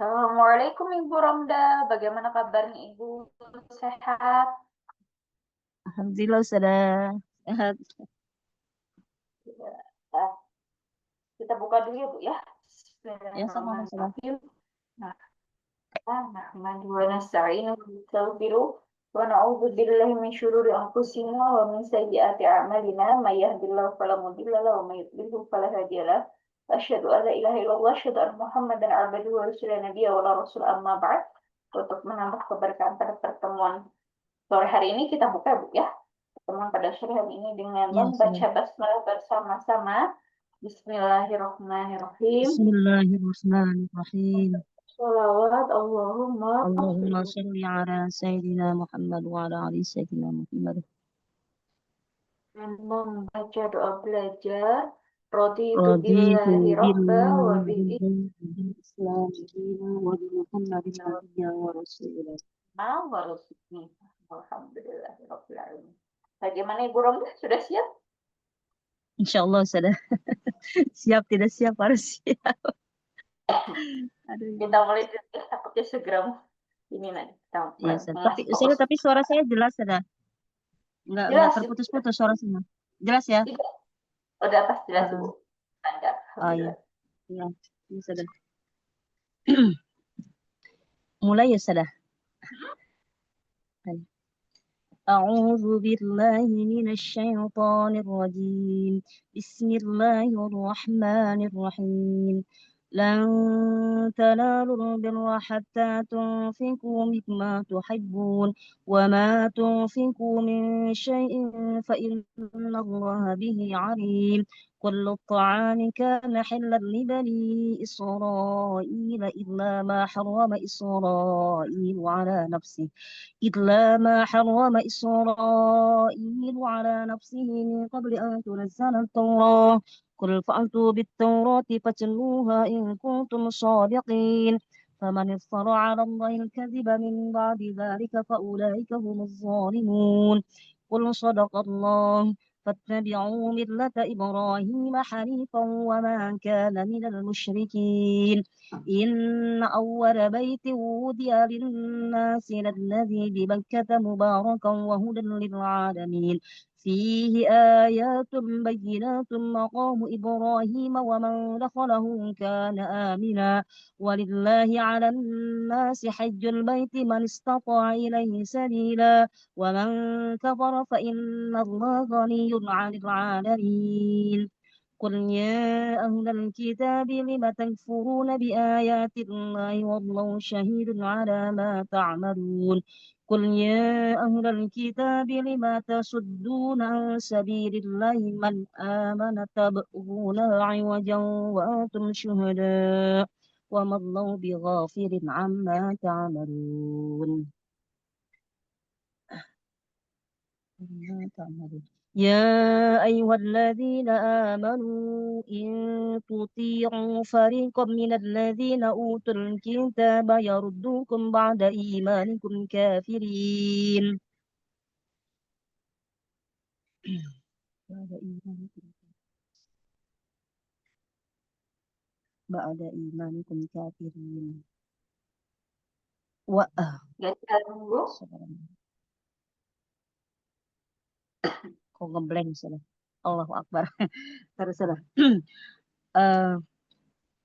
Assalamualaikum Ibu Romda, bagaimana kabarnya Ibu? Sehat? Alhamdulillah sudah sehat. Ya. Ah, kita buka dulu ya Bu ya. Ya sama sudah. Bismillahirrahmanirrahim. Nah, nahmadu wa nasta'inu wa nastaghfiruh wa na'udzu billahi min syururi anfusina wa min sayyiati a'malina may yahdihillahu fala mudilla lahu wa may yudlilhu fala hadiya lahu. Asyhadu an la ilaha illallah, asyhadu anna Muhammadan abduhu wa rasuluhu nabiyya wa la rasul amma ba'd. Untuk menambah keberkahan pada pertemuan sore hari ini kita buka Bu ya. Pertemuan pada sore hari ini dengan Ya sudah. membaca basmalah bersama-sama. Bismillahirrahmanirrahim. Bismillahirrahmanirrahim. Sholawat Allahumma Allahumma salli. shalli ala Sayyidina Muhammad wa ala ali Sayyidina Muhammad. Dan membaca doa belajar. Raditu Raditu billahi rabba wa billahi bihi bil Islam dinan wa bi Muhammadin nabiyyan wa rasulah. wa rusukni. Alhamdulillahirabbil alamin. Bagaimana Ibu Romlah? Sudah siap? Insyaallah sudah. Siap tidak siap harus siap. Kita Aduh. mulai dulu ya, takutnya segera ini nanti kita Ya sudah. Tapi ngasih fokus. suara saya jelas sudah. Enggak Jelas Ibu. terputus-putus suara saya. Jelas ya? Tidak. Udah atas jelas Ibu. Heeh. Standar. Oh iya. Alhamdulillah. Ya, ini sudah. Mulai ya sudah. أعوذ بالله من الشيطان الرجيم. بسم الله الرحمن الرحيم. لن تنالوا البر حتى تنفقوا مما تحبون وما تنفقوا من شيء فإن الله به عليم. كل الطعام كان حلا لبني إسرائيل إلا ما حرم إسرائيل على نفسه من قبل أن تنزل التوراة. قل فأتوا بالتوراة فاتلوها إن كنتم صادقين. فمن افترى على الله الكذب من بعد ذلك فأولئك هم الظالمون. قل صدق الله. فاتبعوا ملة إبراهيم حنيفا وما كان من المشركين. إن أول بيت وُضِعَ للناس للذي ببكة مباركا وهدى للعالمين. فيه آيات بينات مقام إبراهيم ومن دخله كان آمنا. ولله على الناس حج البيت من استطاع إليه سبيلا ومن كفر فإن الله غني عن العالمين. قل يا أهل الكتاب لم تكفرون بآيات الله والله شهيد على ما تعملون. قل يا أهل الكتاب لم تصدون عن سبيل الله من آمن تبغونها عوجا وأنتم شهداء وما الله بغافل عما تعملون. يا أيها الذين آمنوا إن تطيعوا فريقا من الذين أوتوا الكتاب يردوكم بعد إيمانكم كافرين. بعد إيمانكم كافرين. Ganti dulu. Kok ngeblank sudah. Allahu Akbar. Terus sudah.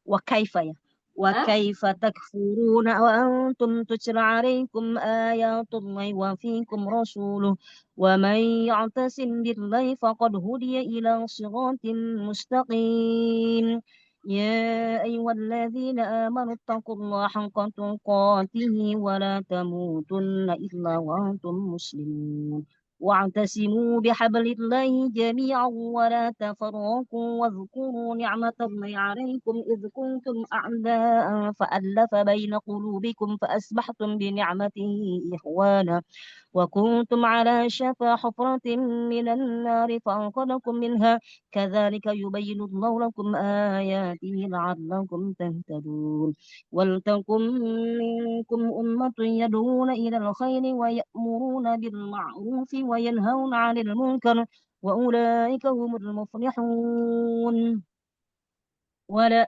وكيف يا Hah? وكيف تكفرون وأنتم تتلى عليكم آيات الله وفيكم رسوله ومن يعتصم بالله فقد هدي إلى صراط مستقيم. يا أيها الذين آمنوا اتقوا الله حق تقاته ولا تموتن إلا وأنتم مسلمون. واعتصموا بحبل الله جميعا ولا تفرقوا واذكروا نعمة الله عليكم إذ كنتم أعداء فألف بين قلوبكم فأصبحتم بنعمته إخوانا وكنتم على شفا حفرة من النار فأنقذكم منها. كذلك يبين الله لكم آياته لعلكم تهتدون. ولتكن منكم أمة يدعون إلى الخير ويأمرون بالمعروف وينهون عن المنكر وأولئك هم المفلحون. ولا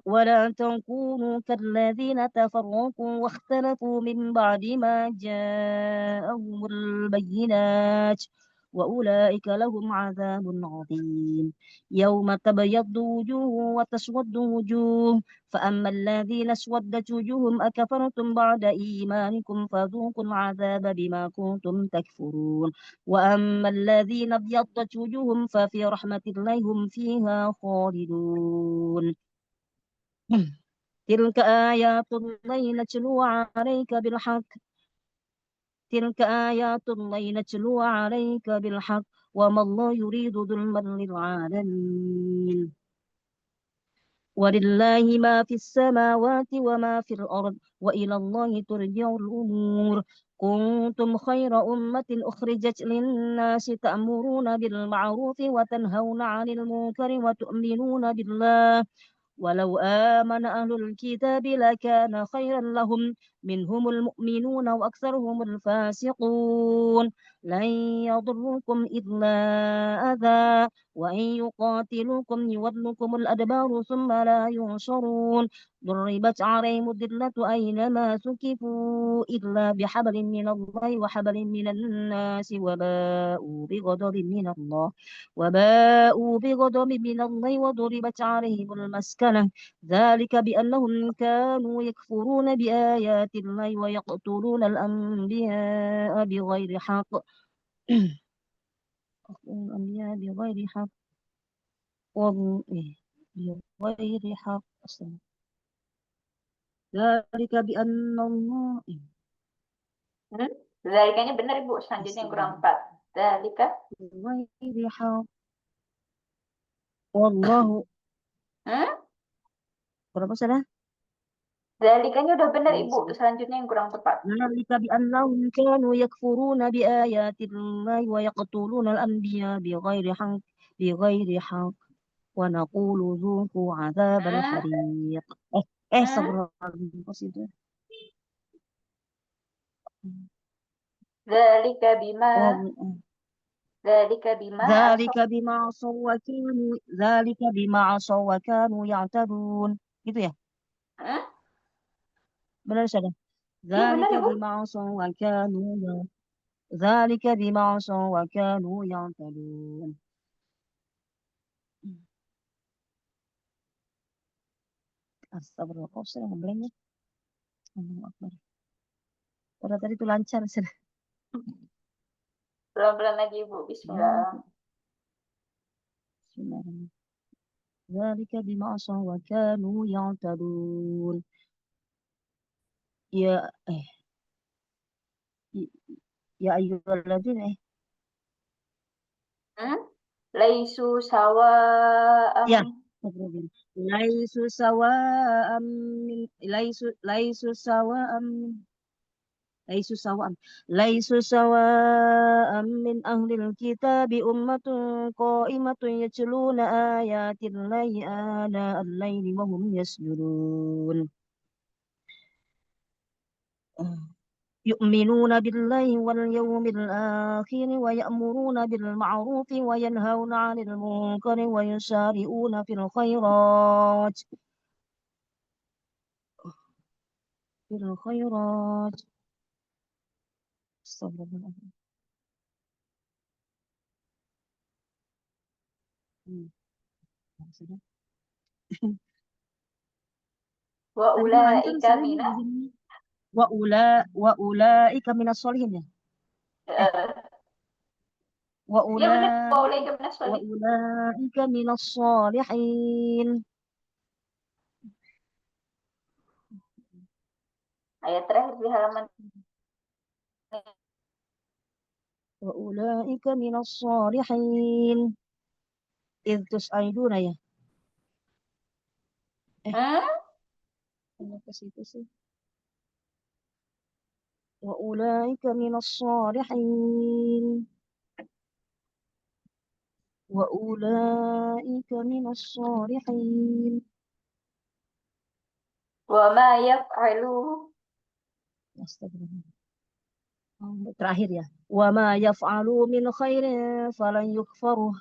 ولا تكونوا كالذين تفرقوا واختلفوا من بعد ما جاءهم البينات وأولئك لهم عذاب عظيم يوم تبيض وجوه وتسود وجوه فأما الذين اسودت وجوههم أكفرتم بعد إيمانكم فذوقوا العذاب بما كنتم تكفرون وأما الذين ابيضت وجوههم ففي رحمة الله هم فيها خالدون تلك آيات الله نتلوها عليك بالحق تلك آيات الله نتلوها عليك بالحق وما الله يريد ظلما للعالمين ولله ما في السماوات وما في الأرض وإلى الله ترجع الأمور كنتم خير أمة أخرجت للناس تأمرون بالمعروف وتنهون عن المنكر وتؤمنون بالله ولو آمن أهل الكتاب لكان خيرا لهم منهم المؤمنون وأكثرهم الفاسقون لن يضركم إلا أذى وإن يقاتلوكم يولوكم الأدبار ثم لا ينصرون ضربت عليهم الذلة أينما ثقفوا إلا بحبل من الله وحبل من الناس وباءوا بغضب من الله وضربت عليهم المسكنة ذلك بأنهم كانوا يكفرون بآيات الله ويقتلون الأنبياء بغير حق الأنبياء بغير حق بغير حق ذلك بأن الله Hmm? Zalikanya benar Ibu. Selanjutnya yang kurang 4. Zalika. بغير حق والله Hmm? berapa salah? Zalikanya udah benar Ibu. Selanjutnya yang kurang tepat. ذلك بأنهم كانوا يكفرون بآيات الله ويقتلون الأنبياء بغير حق ونقول ذوقوا عذاب Hmm? الحريق Hmm? صبر قصيدة Zalika bima. وال- Zalika bima aso. ذلك بما عصوا وكانوا يعتدون gitu ya Hmm? benar saja Ya benar ذلك Ibu. بما عصوا ذلك بما عصوا وكانوا يعتدون Astagfirullah, saya ngeblank ya. Allahu Akbar. Udah tadi tuh lancar. Pelan-pelan lagi Ibu. Bismillah. Bismillahirrahmanirrahim. ذلك بما عصوا وكانوا يعتدون يا يا أيها الذين Hmm? Laisu sawa'am. يا ليسوا سواء ليسوا سواء من أهل الكتاب أمة قائمة يتلون آيات الله آناء الليل وهم يسجدون يؤمنون بالله واليوم الآخر ويأمرون بالمعروف وينهون عن المنكر ويسارعون في الخيرات استغفر الله. Wa Tadi mah lancar ulaika saya mina. وأولئك من الصالحين ya. Ya benar. Wa وأولئك ulaika minas sholihin. وأولئك من الصالحين Ayat terakhir di halaman وأولئك من الصالحين إذ تسعدون ya. Hmm? Ini ke situ sih. وأولئك من الصالحين وأولئك من الصالحين Wa ma yaf'alu. Astagfirullah. Terakhir ya. وما يفعلوا من خير فلن يكفره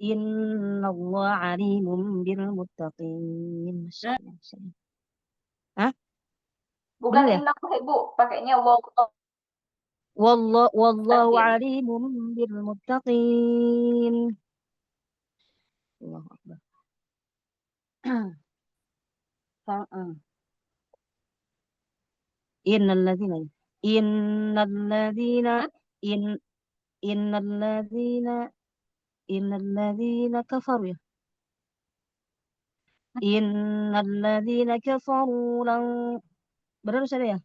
Innallaha alimun bil muttaqin. Masya Hmm, Allah. Masya Allah. Hah? bukan Bener ya? indah ibu, pakainya wow. Wallahu Tanwin. alimun bil muttaqin. Allahu Akbar. Fa- Innal ladzina innal ladzina Hmm? in innal ladzina innal ladzina kafaru ya. Innal ladzina kafaru lan benar saya ya.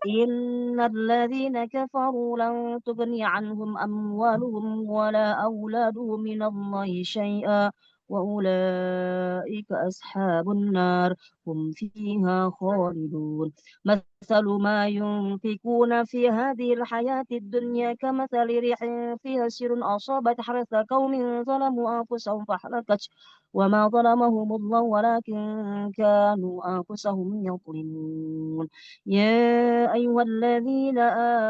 Innal ladzina kafaru lan tughni anhum amwaluhum wala auladuhum minallahi syai'a wa ulaika ashabun nar hum fiha khalidun. مثل ما ينفقون في هذه الحياة الدنيا كمثل ريح فيها سر أصابت حرث قوم ظلموا أنفسهم فأهلكت وما ظلمهم الله ولكن كانوا أنفسهم يظلمون. يا أيها الذين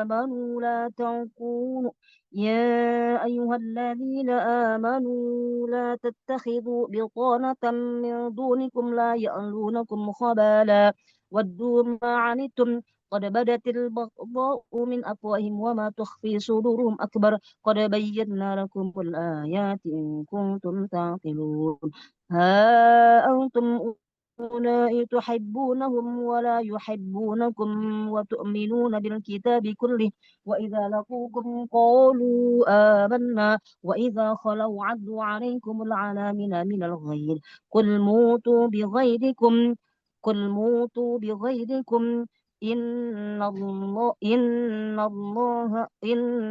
آمنوا لا تكونوا يا أيها الذين آمنوا لا تتخذوا بطانة من دونكم لا يألونكم خبالا ودوا ما عنتم قد بدت البغضاء من أفواههم وما تخفي صدورهم أكبر قد بينا لكم الآيات إن كنتم تعقلون. ها أنتم أولئك تحبونهم ولا يحبونكم وتؤمنون بالكتاب كله وإذا لقوكم قالوا آمنا وإذا خلوا عدوا عليكم العنامل من الغيظ قل موتوا بغيظكم قل موتوا بغيظكم إن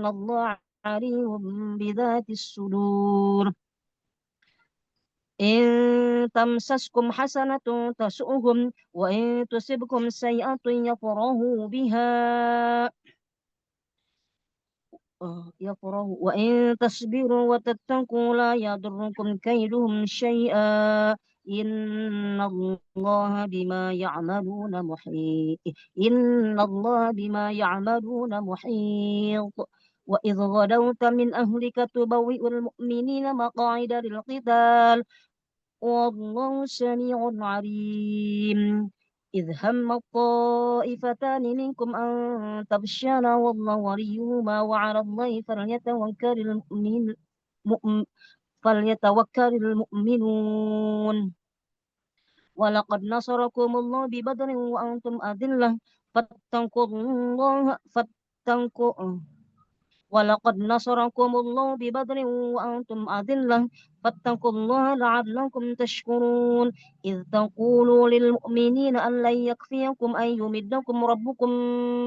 الله عليم بذات الصدور. إن تمسسكم حسنة تسؤهم وإن تصبكم سيئة يفرحوا بها وإن تصبروا وتتقوا لا يضركم كيدهم شيئا إن الله بما يعملون محيط إن الله بما يعملون محيط. وإذ غدوت من أهلك تبوئ المؤمنين مقاعد للقتال والله سميع عليم. إذ هم الطائفتان منكم أن تفشلا والله وليهما وعلى الله مؤم- فليتوكل المؤمنون. ولقد نصركم الله ببدر وأنتم أذلة فاتقوا الله فاتقوا ولقد نصركم الله ببدر وأنتم أذلة فاتقوا الله لعلكم تشكرون. إذ تقولوا للمؤمنين أن لن يكفيكم أن يمدكم ربكم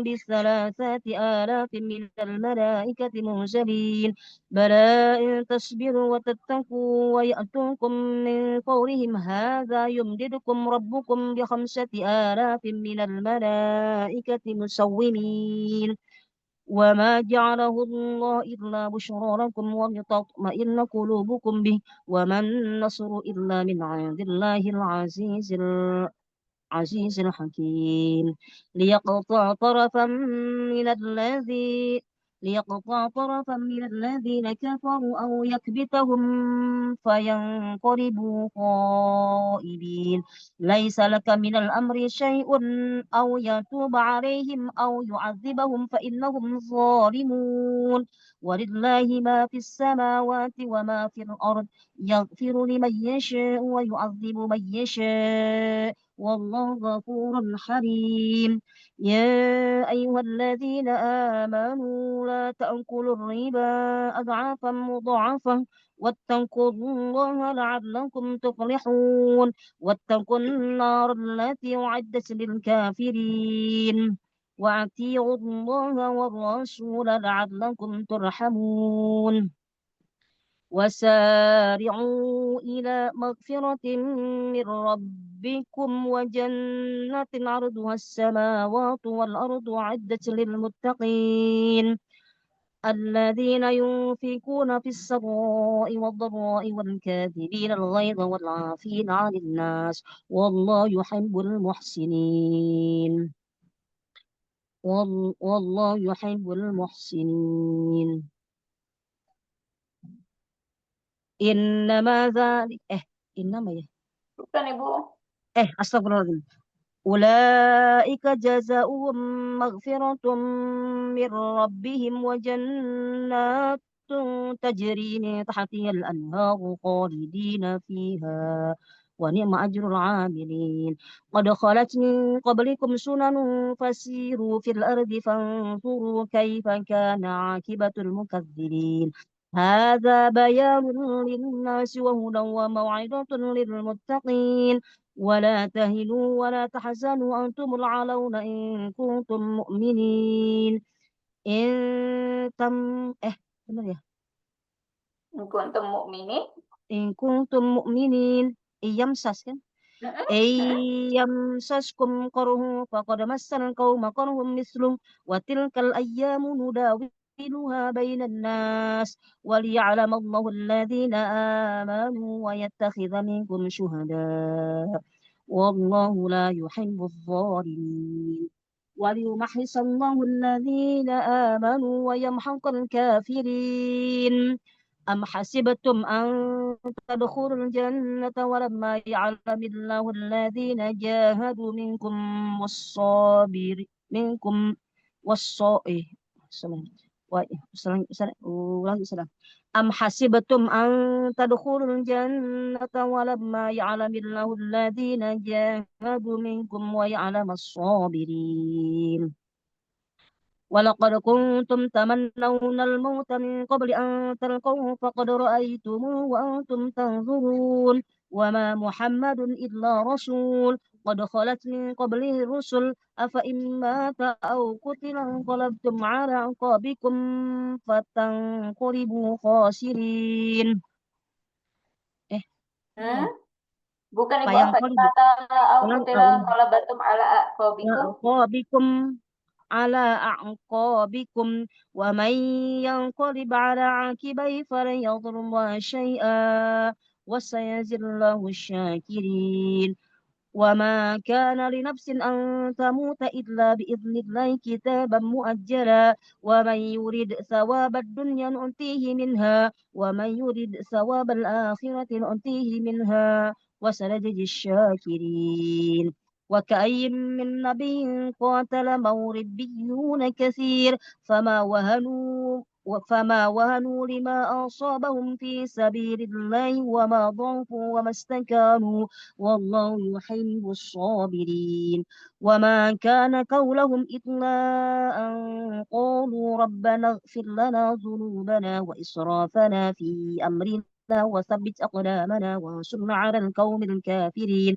بثلاثة آلاف من الملائكة منزلين بلى إن تصبروا وتتقوا ويأتوكم من فورهم هذا يمددكم ربكم بخمسة آلاف من الملائكة مسومين. وما جعله الله إلا بشرى لكم ولتطمئن قلوبكم به وما النصر إلا من عند الله العزيز الحكيم. ليقطع طرفا من الذي ليقطع طرفا من الذين كفروا أو يكبتهم فينقلبوا خائبين. ليس لك من الأمر شيء أو يتوب عليهم أو يعذبهم فإنهم ظالمون. ولله ما في السماوات وما في الأرض يغفر لمن يشاء ويعذب من يشاء والله غفور حليم. يا أيها الذين آمنوا لا تأكلوا الربا أضعافا مضاعفة واتقوا الله لعلكم تفلحون. واتقوا النار التي أعدت للكافرين وأطيعوا الله والرسول لعلكم ترحمون. وسارعوا إلى مغفرة من ربكم وجنة عرضها السماوات والأرض أعدت للمتقين الذين ينفقون في السراء والضراء والكاذبين الغيظ والعافين عن الناس والله يحب المحسنين. والله يحب المحسنين. إنما ذلك إنما يا Bukan Ibu. أستغفر. أولئك جزاؤهم مغفرة من ربهم وجنات تجري من تحتها الأنهار خالدين فيها ونعم أجر العاملين. قد خلت من قبلكم سنن فسيروا في الأرض فانظروا كيف كان عاقبة المكذبين. هذا بيان للناس وهدى وموعظة للمتقين. ولا تهنوا ولا تحزنوا أنتم العلون إن كنتم مؤمنين. إن تم benar ya. In kuntum mu'minin. إن كنتم مؤمنين إيامساس kan إيامسسكم قره فقد مس القوم قره مثله وتلك الأيام نداولها بين الناس وليعلم الله الذين آمنوا ويتخذ منكم شهداء والله لا يحب الظالمين. وليمحص الله الذين آمنوا ويمحق الكافرين. أم حسبتم أن تدخلوا الجنة ولما يعلم الله الذين جاهدوا منكم والصابر منكم والصائم سلام سلام سلام. أم حسبتم أن تدخلوا الجنة ولما يعلم الله الذين جاهدوا منكم ويعلم الصابرين. ولقد كنتم تمنون الموت من قبل أن تلقوه فقد رأيتموه وأنتم تنظرون. وما محمد إلا رسول قد خلت من قبله الرسل أفإن مات أو قتل انقلبتم على أعقابكم فتنقلبوا خاسرين. Benar Hmm? ya? Bukan Ibu apa? Fayangqalibu Kata au ulang kutila ulang qalabatum ala aqabikum. أعقابكم على أعقابكم ومن ينقلب على عقبيه فلن يضر الله شيئا وسيجزي الله الشاكرين. وما كان لنفس أن تموت إلا بإذن الله كتابا مؤجلا ومن يريد ثواب الدنيا نؤتيه منها ومن يريد ثواب الآخرة نؤتيه منها وسنجزي الشاكرين. وكأي من نبي قاتل معه ربيون كثير فما وهنوا لما أصابهم في سبيل الله وما ضعفوا وما استكانوا والله يحب الصابرين. وما كان قولهم إلا أن قالوا ربنا اغفر لنا ذنوبنا وإسرافنا في أمرنا وثبت أقدامنا وانصرنا على القوم الكافرين.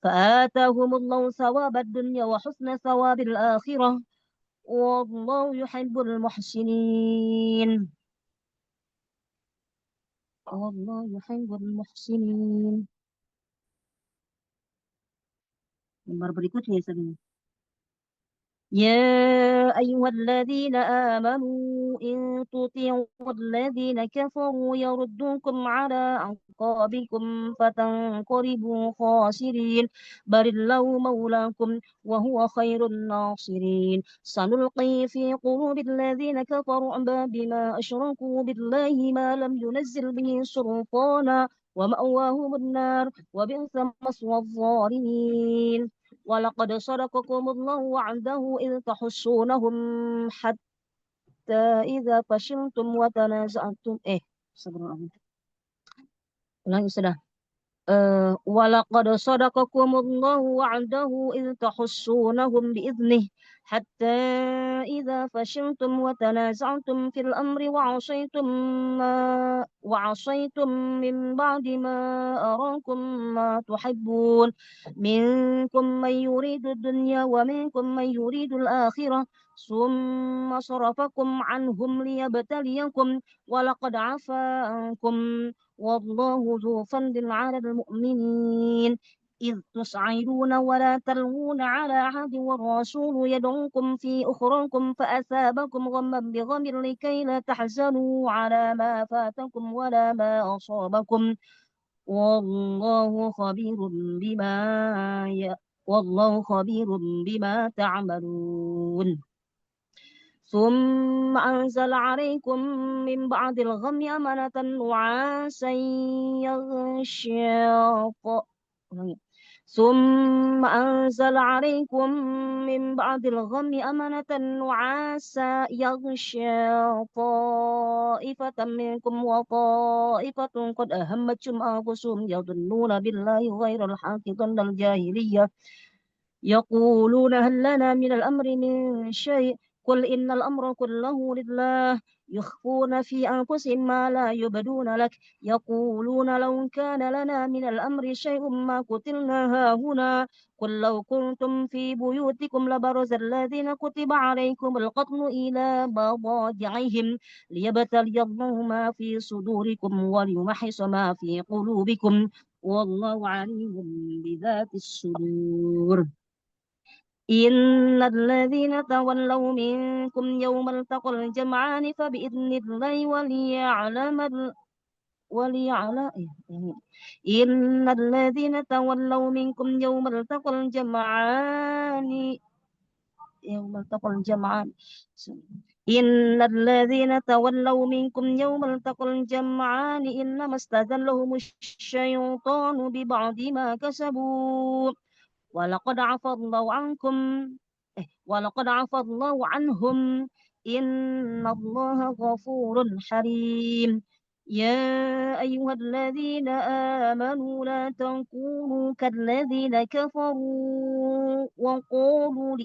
فآتاهم الله ثواب الدنيا وحسن ثواب الآخرة والله يحب المحسنين. والله يحب المحسنين. Nomor berikutnya sebenarnya. يا أيها الذين آمنوا إن تطيعوا الذين كفروا يردوكم على أعقابكم فتنقلبوا خاسرين. بل الله مولاكم وهو خير الناصرين. سنلقي في قلوب الذين كفروا الرعب بما أشركوا بالله ما لم ينزل به سلطانا ومأواهم النار وبئس مثوى الظالمين. ولقد صدقكم الله وعده إذ تحسونهم حتى إذا فشلتم وتنازعتم صبر الله. ulangi sudah. ولقد صدقكم الله وعده إذ تحسونهم بإذنه حتى إذا فشلتم وتنازعتم في الأمر وعصيتم من بعد ما أراكم ما تحبون منكم من يريد الدنيا ومنكم من يريد الآخرة ثم صرفكم عنهم ليبتليكم ولقد عفا عنكم والله ذو فضل على المؤمنين. إذ تسعدون ولا تلوون على أحد والرسول يدعوكم في أخراكم فأثابكم غما بغم لكي لا تحزنوا على ما فاتكم ولا ما أصابكم والله خبير بما والله خبير بما تعملون. ثم أنزل عليكم من بعد الغم أمنة نعاسا يغشى ثم أنزل عليكم من بعد الغم أمنة نعاسا يغشى طائفة منكم وطائفة قد أهمتهم أنفسهم يظنون بالله غير الحق ظن الجاهلية يقولون هل لنا من الأمر من شيء قل إن الأمر كله لله يخفون في أنفسهم ما لا يبدون لك يقولون لو كان لنا من الأمر شيء ما قتلنا هاهنا قل لو كنتم في بيوتكم لبرز الذين كتب عليكم القتل إلى مضاجعهم ليبتلي الله ما في صدوركم وليمحص ما في قلوبكم والله عليم بذات الصدور إن الذين تولوا منكم يوم التقى الجمعان فبإذن الله وليعلم إن الذين تولوا منكم يوم التقى الجمعان إن الذين تولوا منكم يوم التقى الجمعان إنما استزلهم الشيطان ببعض ما كسبوا ولقد عفى الله عنكم ولقد عفى الله عنهم إن الله غفور حليم يا أيها الذين آمنوا لا تكونوا كالذين كفروا وقالوا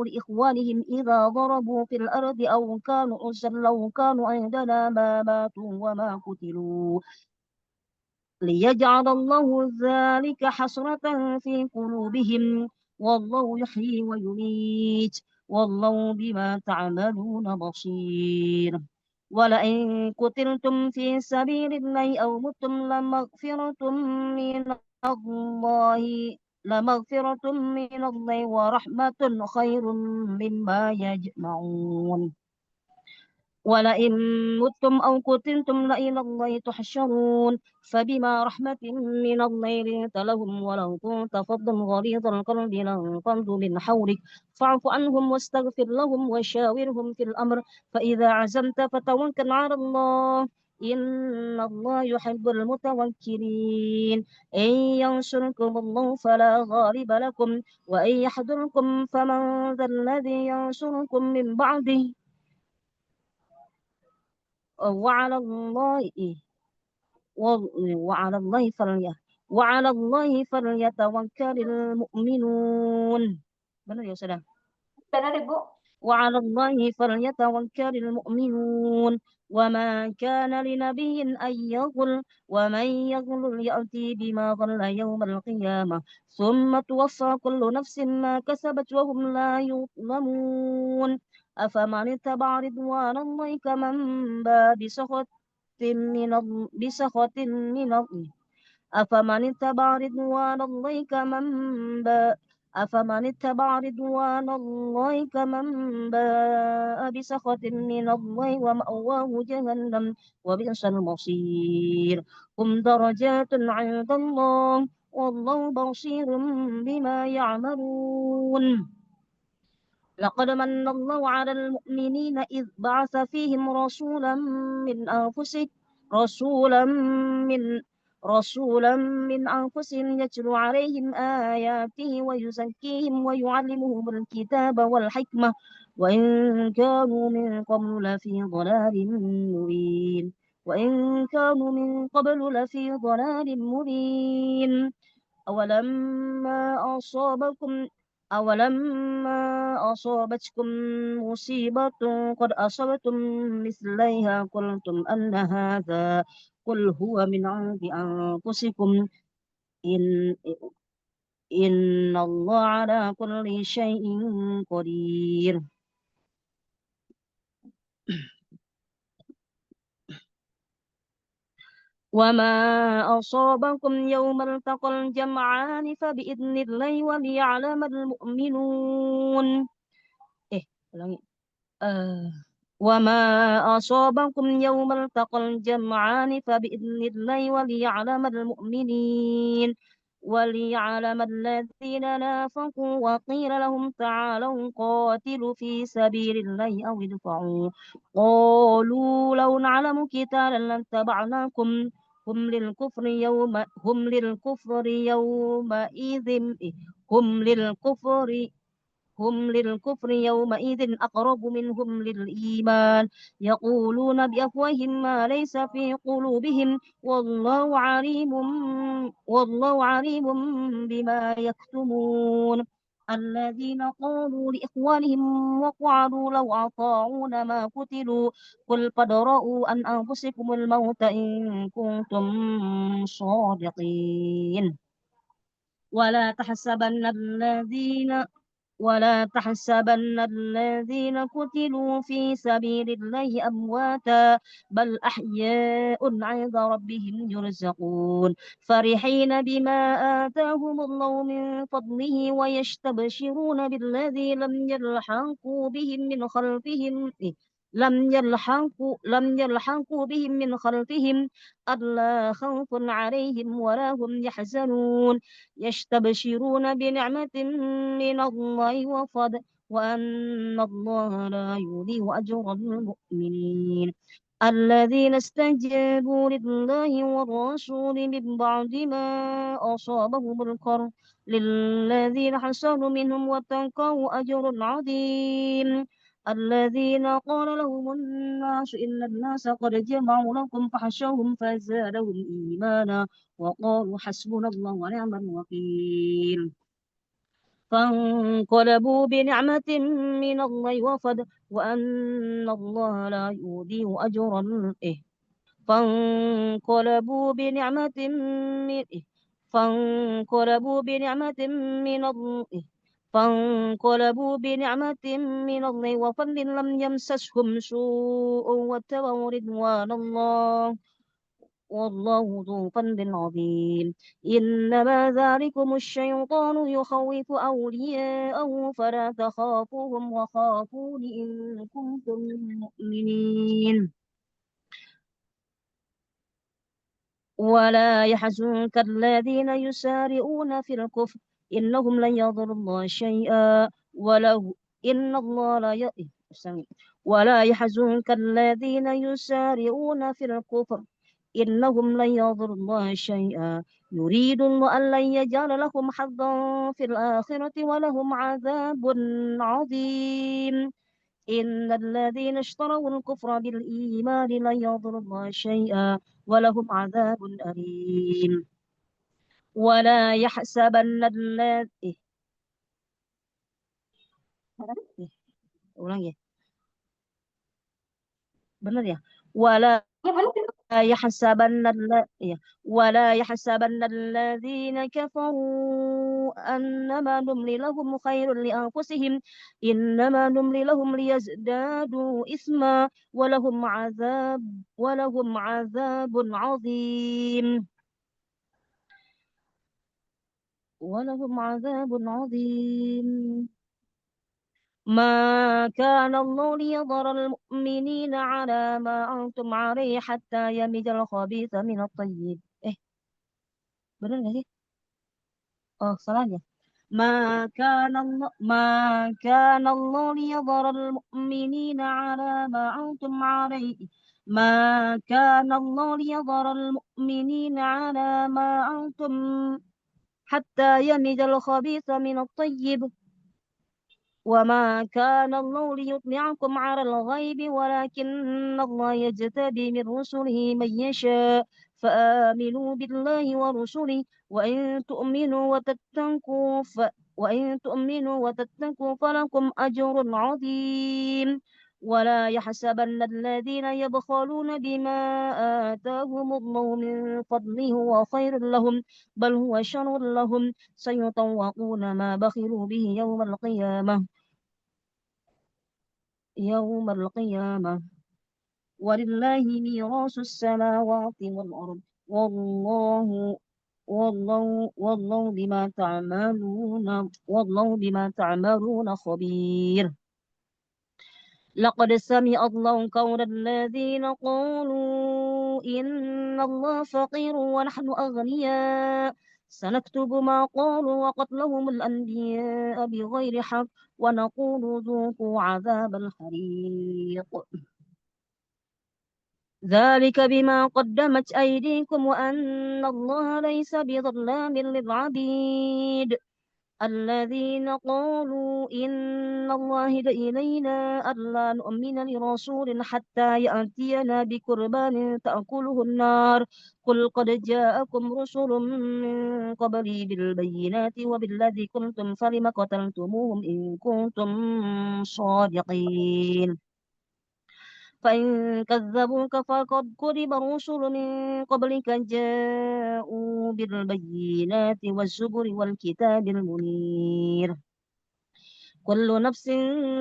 لإخوانهم إذا ضربوا في الأرض أو كانوا غزا لو كانوا عندنا ما ماتوا وما قتلوا ليجعل الله ذلك حسرة في قلوبهم والله يحيي ويميت والله بما تعملون بصير ولئن قتلتم في سبيل الله أو متم الله لمغفرة من الله ورحمة خير مما يجمعون ولئن متم أو قتلتم لإلى الله تحشرون فبما رحمة من الله لنت لهم ولو كنت فظا غليظ القلب لانفضوا من حولك فاعف عنهم واستغفر لهم وشاورهم في الأمر فإذا عزمت فتوكل على الله إن الله يحب المتوكلين إن ينصركم الله فلا غالب لكم وإن يحضركم فمن ذا الذي ينصركم من بعده وعلى الله وعلى الله وعلى الله فليتوكل المؤمنون benar ya sudah Benar Ibu? وعلى الله فليتوكل المؤمنون وما كان لنبي أن يغل ومن يغل يأتي بما غل يوم القيامة ثم توفى كل نفس ما كسبت وهم لا يظلمون أفمن اتبع رضوان الله كمن باء بسخط من الله أفمن اتبع رضوان الله كمن باء بسخط من الله ومأواه جهنم وبئس المصير هم درجات عند الله والله بصير بما يعملون لقد من الله على المؤمنين إذ بعث فيهم رسولا من رسولا من أنفسهم يتلو عليهم آياته ويزكيهم ويعلمهم الكتاب والحكمة وإن كانوا من قبل لفي ضلال مبين أولما أصابكم أولما أصابتكم مصيبة قد أصبتم مثليها قلتم أن هذا قل هو من عند أنفسكم إن, إن الله على كل شيء قدير وما أصابكم يوم التقى الجمعان فبإذن الله وليعلم المؤمنون ulangi. وما أصابكم يوم التقى الجمعان فبإذن الله وليعلم المؤمنين وليعلم الذين نافقوا وقيل لهم تعالوا قاتلوا في سبيل الله أو ادفعوا قالوا لو نعلم قتالا لاتبعناكم هم يومئذ هم للكفر يومئذ أقرب منهم للإيمان يقولون بأفواههم ما ليس في قلوبهم والله عليم بما يكتمون الذين قالوا لإخوانهم وقعدوا لو أطاعونا ما قتلوا قل قد رأوا عن أنفسكم الموت إن كنتم صادقين ولا تحسبن الذين ولا تحسبن الذين قتلوا في سبيل الله أمواتا بل أحياء عند ربهم يرزقون فرحين بما آتاهم الله من فضله ويستبشرون بالذي لم يلحقوا بهم من خلفهم ألا خوف عليهم ولا هم يحزنون يستبشرون بنعمة من الله وفضل وأن الله لا يضيع أجر المؤمنين الذين استجابوا لله والرسول من بعد ما أصابهم القرح للذين حسنوا منهم واتقوا أجر عظيم الذين قال لهم الناس إن الناس قد جمعوا لكم فخشوهم فزادهم إيمانا وقالوا حسبنا الله ونعم الوكيل فانقلبوا بنعمة من الله وفضل وأن الله لا يضيع أجر فانقلبوا بنعمة من فانقلبوا بنعمة من الله فانقلبوا بنعمة من الله وفضل لم يمسسهم سوء واتبعوا رضوان الله والله ذو فضل عظيم إنما ذلكم الشيطان يخوف أولياءه فلا تخافوهم وخافون إن كنتم مؤمنين ولا يحزنك الذين يسارعون في الكفر إنهم لن يضروا الله شيئا ولو إن الله لا ولا يحزنك الذين يسارعون في الكفر إنهم لن يضروا الله شيئا يريد الله أن لن يجعل لهم حظا في الآخرة ولهم عذاب عظيم إن الذين اشتروا الكفر بالإيمان لن يضروا الله شيئا ولهم عذاب أليم ولا يحسبن الذين ulang ya benar ya ولا Ya benar. يحسبن ولا يحسبن الذين كفروا أنما نملي لهم خير لأنفسهم إنما نملي لهم ليزدادوا إثما ولهم عذاب عظيم ولهم عذاب عظيم ما كان الله ليظهر المؤمنين على ما أنتم عليه حتى يميز الخبيث من الطيب bener gak sih? Oh salah ya ما كان الله ليظهر المؤمنين على ما أنتم عليه ما كان الله ليظهر المؤمنين على ما أنتم حتى يميز الخبيث من الطيب وما كان الله ليطلعكم على الغيب ولكن الله يجتبي من رسله من يشاء فآمنوا بالله ورسله وإن تؤمنوا وتتقوا فلكم أجر عظيم ولا يحسبن الذين يبخلون بما آتاهم الله من فضله هو خير لهم بل هو شر لهم سيطوقون ما بخلوا به يوم القيامة ولله ميراث السماوات والأرض والله بما تعملون خبير لقد سمع الله قول الذين قالوا إن الله فقير ونحن أغنياء سنكتب ما قالوا وقتلهم الأنبياء بغير حق ونقول ذوقوا عذاب الحريق ذلك بما قدمت أيديكم وأن الله ليس بظلام للعبيد الذين قالوا إن الله إلينا ألا نؤمن لرسول حتى يأتينا بقربان تأكله النار قل قد جاءكم رسل من قبلي بالبينات وبالذي كنتم فلم قتلتموهم إن كنتم صادقين فإن كذبوك فقد كذب رسل من قبلك جاءوا بالبينات والزبر والكتاب المنير كل نفس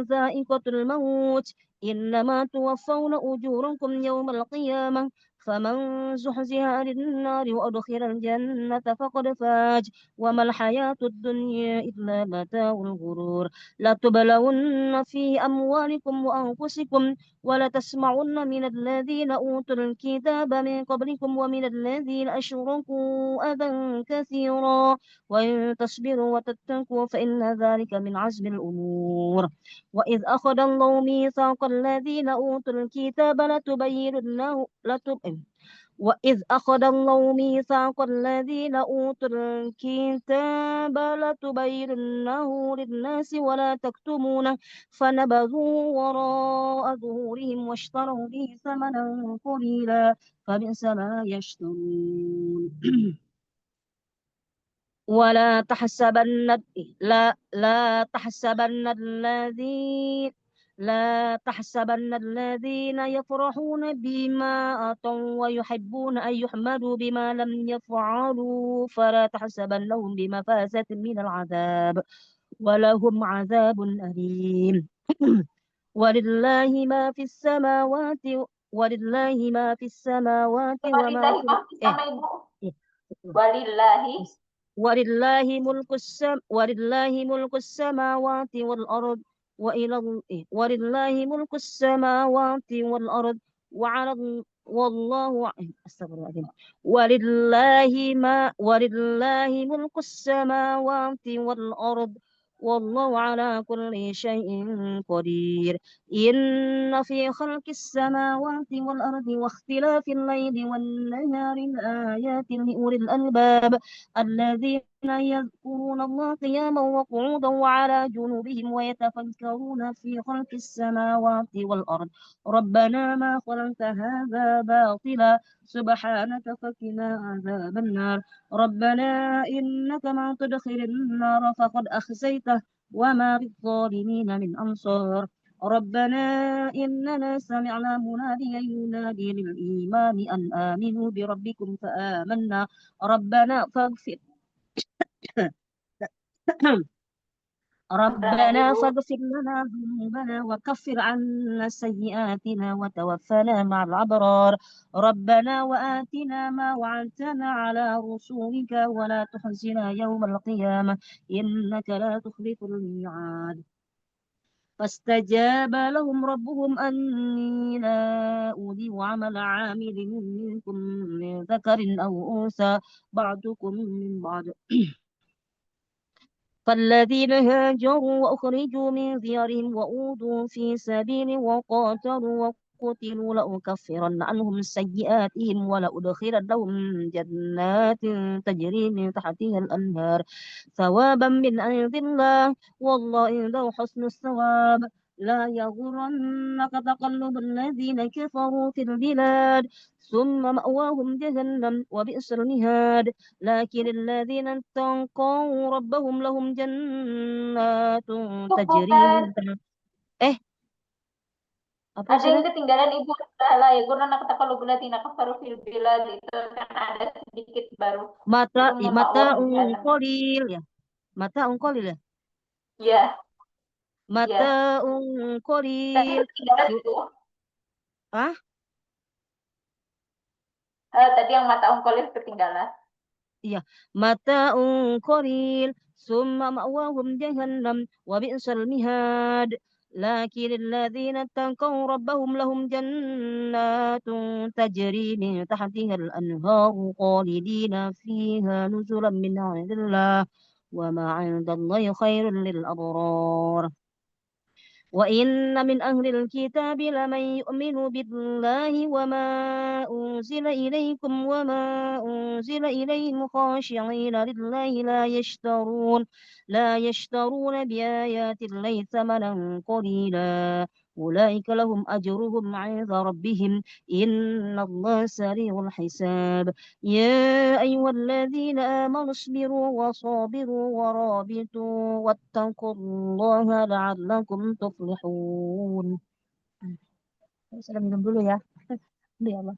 ذائقة الموت إنما توفون أجوركم يوم القيامة فمن زحزح عن النار وأدخل الجنة فقد فاز وما الحياة الدنيا إلا متاع الغرور لتبلون في أموالكم وأنفسكم ولتسمعن من الذين أوتوا الكتاب من قبلكم ومن الذين أشركوا أذى كثيرا وإن تصبروا وتتقوا فإن ذلك من عزم الأمور وإذ أخذ الله ميثاق الذين أوتوا الكتاب وإذ أخذ الله ميثاق الذين أوتوا الكتاب لتبيننه للناس ولا تكتمونه فنبذوه وراء ظهورهم واشتروا به ثمنا قليلا فبئس ما يشترون ولا تحسبن لا تحسبن الذين لا تحسبن الذين يفرحون بما أتوا ويحبون أن يحمدوا بما لم يفعلوا فلا تحسبنهم بمفازة من العذاب ولهم عذاب أليم ولله ما في السماوات ولله ما في السماوات وما Walillahi في mahfuz إيه sama Ibu. إيه Walillahi. ولله ملك السماوات والأرض ولله ملك السماوات والأرض أستغفر الله العظيم. ولله ملك السماوات والأرض والله على كل شيء قدير إن في خلق السماوات والأرض واختلاف الليل والنهار لآيات لأولي الألباب الذين يذكرون الله قياما وقعودا وعلى جنوبهم ويتفكرون في خلق السماوات والأرض ربنا ما خلقت هذا باطلا سبحانك فقنا عذاب النار ربنا إنك من تدخل النار فقد أخزيته وما للظالمين من أنصار ربنا إننا سمعنا مناديا ينادي للإيمان أن آمنوا بربكم فآمنا ربنا فاغفر Ampunan ربنا Ibu. فاغفر لنا ذنوبنا وكفر عنا سيئاتنا وتوفنا مع الأبرار ربنا وآتنا ما وعدتنا على رسولك ولا تخزنا يوم القيامة إنك لا تخلف الميعاد فاستجاب لهم ربهم أني لا أضيع عمل عامل منكم من ذكر أو أنثى بعضكم من بعض فالذين هاجروا وأخرجوا من ديارهم وأوذوا في سبيلي وقاتلوا وقتلوا لأكفرن عنهم سيئاتهم ولأدخلنهم جنات تجري من تحتها الأنهار ثوابا من عند الله والله عنده حسن الثواب لا يغرنك تقلب الذين كفروا في البلاد ثم مأواهم جهنم وبئس المهاد لكن الذين اتقوا ربهم لهم جنات تجري Bukan. من تحت eh apa Ada yang sudah ketinggalan Ibu. Salah ya. Guna nak kata kalau bulatina kafaru fil bilad itu kan ada sedikit baru. mata Itu mata memakwahum jahannam. ungkolil ya mata ungkolil ya Ya, mata ya. Tadi ungkolil ketinggalan su Ibu. ah Tadi yang mata ongkolir ketinggalan. iya mata ungkolil summa ma'wahum jahannam wa bi'sal mihad لكن الذين اتقوا ربهم لهم جنات تجري من تحتها الأنهار خالدين فيها نزلا من عند الله وما عند الله خير للأبرار وإن من أهل الكتاب لمن يؤمن بالله وما أنزل إليكم وما أنزل إليهم خاشعين لله لا يشترون بآيات الله ثمنا قليلا أولئك لهم أجرهم عند ربهم إن الله سريع الحساب يا أيها الذين آمنوا اصبروا وصابروا ورابطوا واتقوا الله لعلكم تفلحون. Saya minum dulu ya. Ya Allah.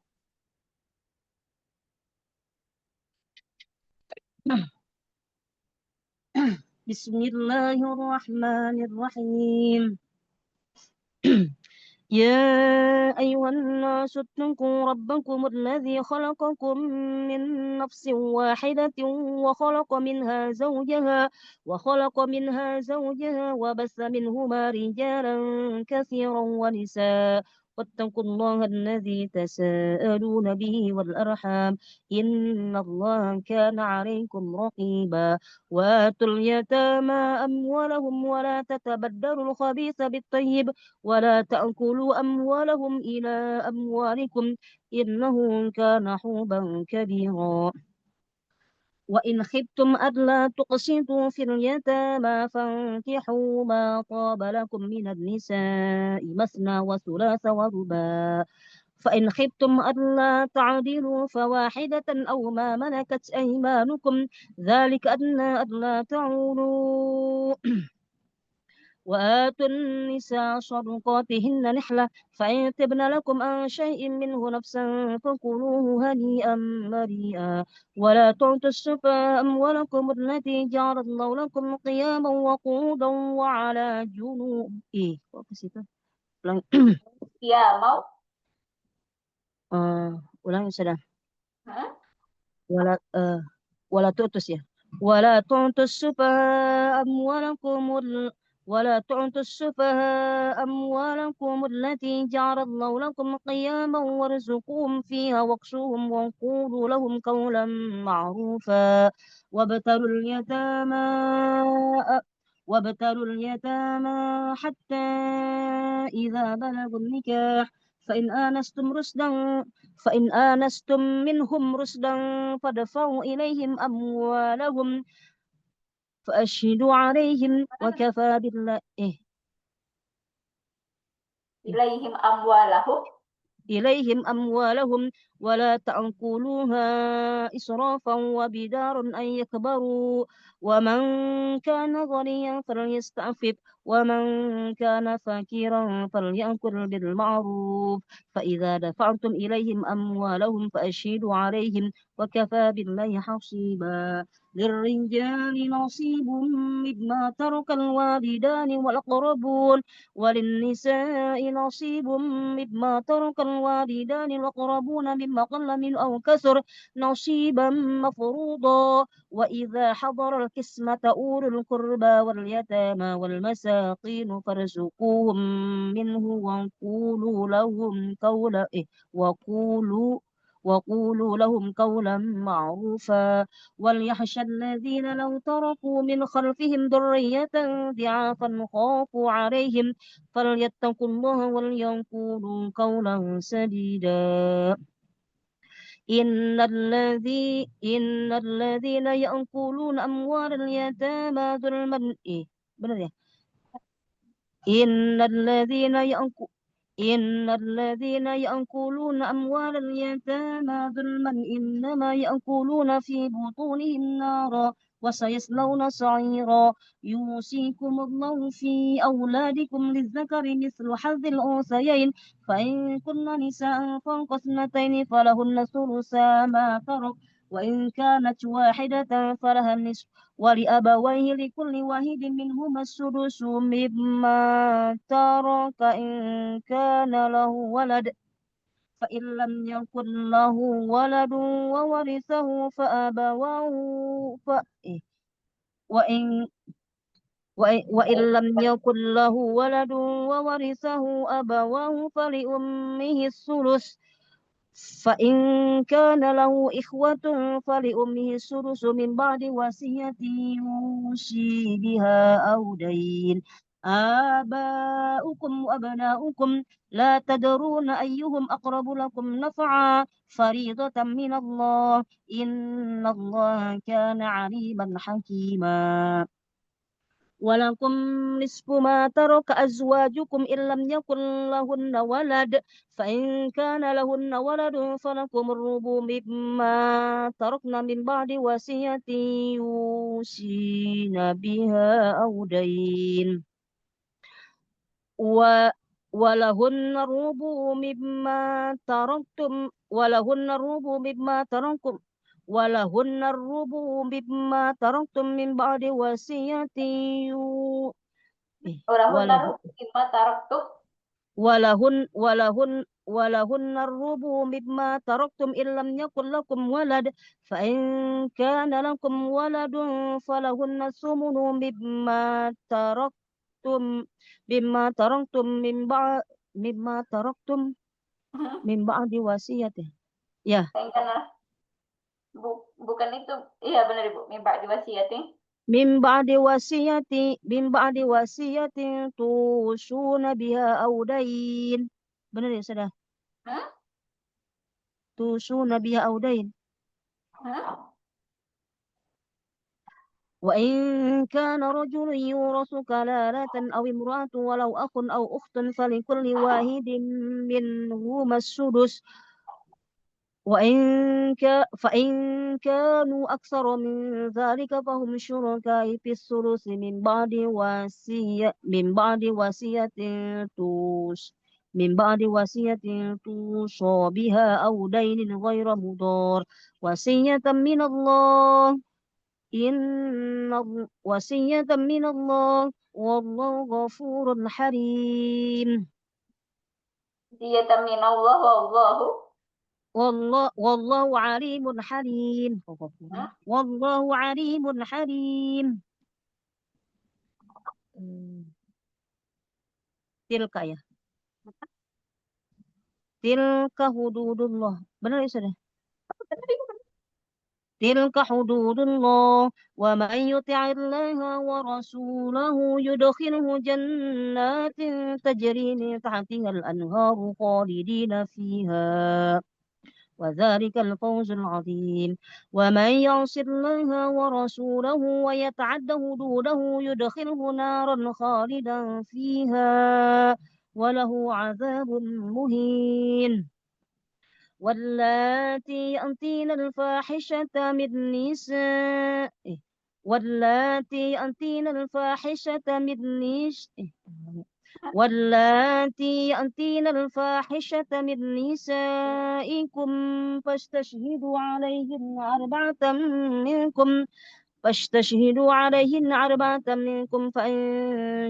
Bismillahirrahmanirrahim. يا أيها الناس اتقوا ربكم الذي خلقكم من نفس واحدة وخلق منها زوجها وبث منهما رجالا كثيرا ونساء واتقوا الله الذي تساءلون به والأرحام إن الله كان عليكم رقيبا وآتوا اليتامى أموالهم ولا تتبدلوا الخبيث بالطيب ولا تأكلوا أموالهم إلى أموالكم إنه كان حوبا كبيرا وإن خفتم ألا تقسطوا في اليتامى فانكحوا ما طاب لكم من النساء مثنى وثلاث ورباع فإن خفتم ألا تعدلوا فواحدة أو ما ملكت أيمانكم ذلك أدنى ألا تعولوا وآتوا النساء صدقاتهن نحلة فإن تبن لكم عن شيء منه نفسا فكلوه هنيئا مريئا ولا تعطوا السفهاء أموالكم التي جعل الله لكم قياما وقودا وعلى جنوب apa sih itu? Ulang, Ya, mau? ulangi sudah. Hah? Wala, ولا تؤتوا يا ولا تعطوا السفهاء أموالكم التي جعل الله لكم قياما وارزقوهم فيها واكسوهم وقولوا لهم قولا معروفا وابتلوا اليتامى حتى إذا بلغوا النكاح فإن آنستم رشدا فإن آنستم منهم رشدا فادفعوا إليهم أموالهم فأشهدوا عليهم وكفى بالله Ilaihim amwalahum. إليهم أموالهم ولا تأكلوها إسرافا وبدارا أن يكبروا ومن كان غنيا فليستعفف ومن كان فقيرا فليأكل بالمعروف فإذا دفعتم إليهم أموالهم فأشهدوا عليهم وكفى بالله حصيبا للرجال نصيب مما ترك الوالدان والأقربون وللنساء نصيب مما ترك الوالدان الأقربون مما قل منه أو كثر نصيبا مفروضا وإذا حضر القسمة أولو القربى واليتامى والمساقين فارزقوهم منه وقولوا لهم قولا معروفا وليخشى الذين لو تركوا من خلفهم ذرية ضعافا خافوا عليهم فليتقوا الله وليقولوا قولا سديدا إن الذين يأكلون أموال اليتامى ظلما benar ya إن الذين يأكلون أموال اليتامى ظلما إنما يأكلون في بطونهم نارا وسيصلون سعيرا يوصيكم الله في أولادكم للذكر مثل حظ الأنثيين فإن كن نساء فوق اثنتين فلهن ثلثا ما ترك وإن كانت واحدة فلها النصف ولأبويه لكل واحد منهما السدس مما ترك إن كان له ولد فإن لم يكن له ولد وورثه فأبواه ف... إيه، وإن وإن لم يكن له ولد وورثه أبواه فلأمه الثلث فإن كان له إخوة فلأمه السدس من بعد وصية يوصي بها أو دين. آباؤكم وأبناؤكم لا تدرون أيهم أقرب لكم نفعا فريضة من الله إن الله كان عليما حكيما. ولكم نصف ما ترك أزواجكم إن لم يكن لهن ولد فإن كان لهن ولد فلكم الربع مما تركن من بعد وصية يوصين بها أو دين و ولهن الربع مما تركتم من بعد وصية يو إيه، ولهن وله الربع مما تركتم. ولهن الربع مما تركتم إن لم يكن لكم ولد فإن كان لكم ولد فلهن الثمن مما تركتم من بعد وصيته ya Karena bukan itu, iya benar Ibu, mimpi diwasiatin. min ba'di wasiyati tusuna biha audain benar ya sudah Hmm? tusuna biha audain. Hmm? وإن كان رجل يورث كلالة أو امرأة ولو أخ أو أخت فلكل واحد منهما السدس فإن كانوا أكثر من ذلك فهم شركاء في الثلث توص توصى بها أو دين غير مضار وصية من الله والله غفور حليم. Dia minallah wallahu. والله عليم حليم. Hmm? والله عليم حليم. Tilka ya. Tilka hududullah. Benar ya sudah. تلك حدود الله ومن يطع الله ورسوله يدخله جنات تجري من تحتها الأنهار خالدين فيها وذلك الفوز العظيم. ومن يعص الله ورسوله ويتعد حدوده يدخله نارا خالدا فيها وله عذاب مهين. واللاتي يأتين الفاحشة من نسائه واللاتي يأتين الفاحشة من نس واللاتي يأتين الفاحشة من نسائكم منكم فاستشهدوا عليهن أربعة منكم فإن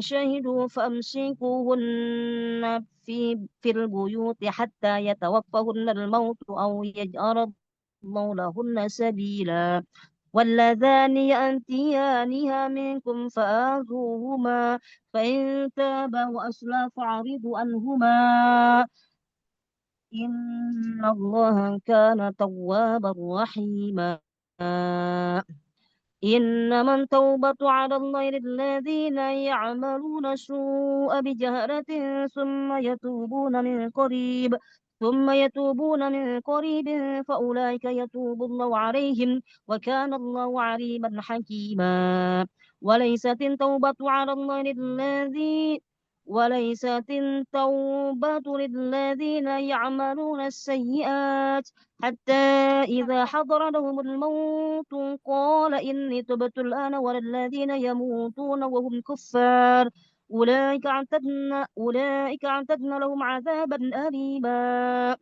شهدوا فأمسكوهن في البيوت حتى يتوفهن الموت أو يجعل الله لهن سبيلا. واللذان يأتيانها منكم فآذوهما فإن تابا وأصلحا فأعرضوا عنهما إن الله كان توابا رحيما. إنما التوبة على الله للذين يعملون السوء بجهالة ثم يتوبون من قريب فأولئك يتوب الله عليهم وكان الله عليما حكيما. وليست التوبة على الله وليست التوبة للذين يعملون السيئات حتى إذا حضر لهم الموت قال إني تبت الآن ولا الذين يموتون وهم كفار أولئك اعتدنا لهم عذابا أليما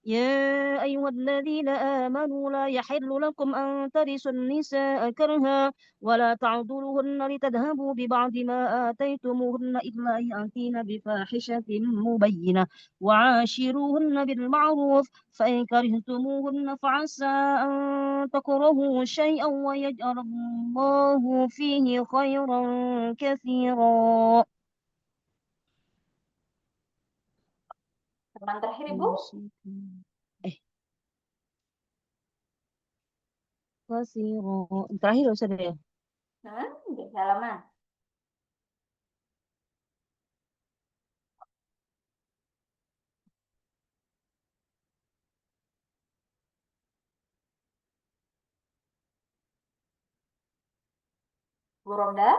يا أيها الذين آمنوا لا يحل لكم أن ترثوا النساء كرها ولا تعضلوهن لتذهبوا ببعض ما آتيتموهن إلا أن يأتين بفاحشة مبينة وعاشروهن بالمعروف فإن كرهتموهن فعسى أن تكرهوا شيئا ويجعل الله فيه خيرا كثيرا. Halaman terakhir Ibu. Eh, terakhir Ustaz ya. Di halaman. Bu Ronda.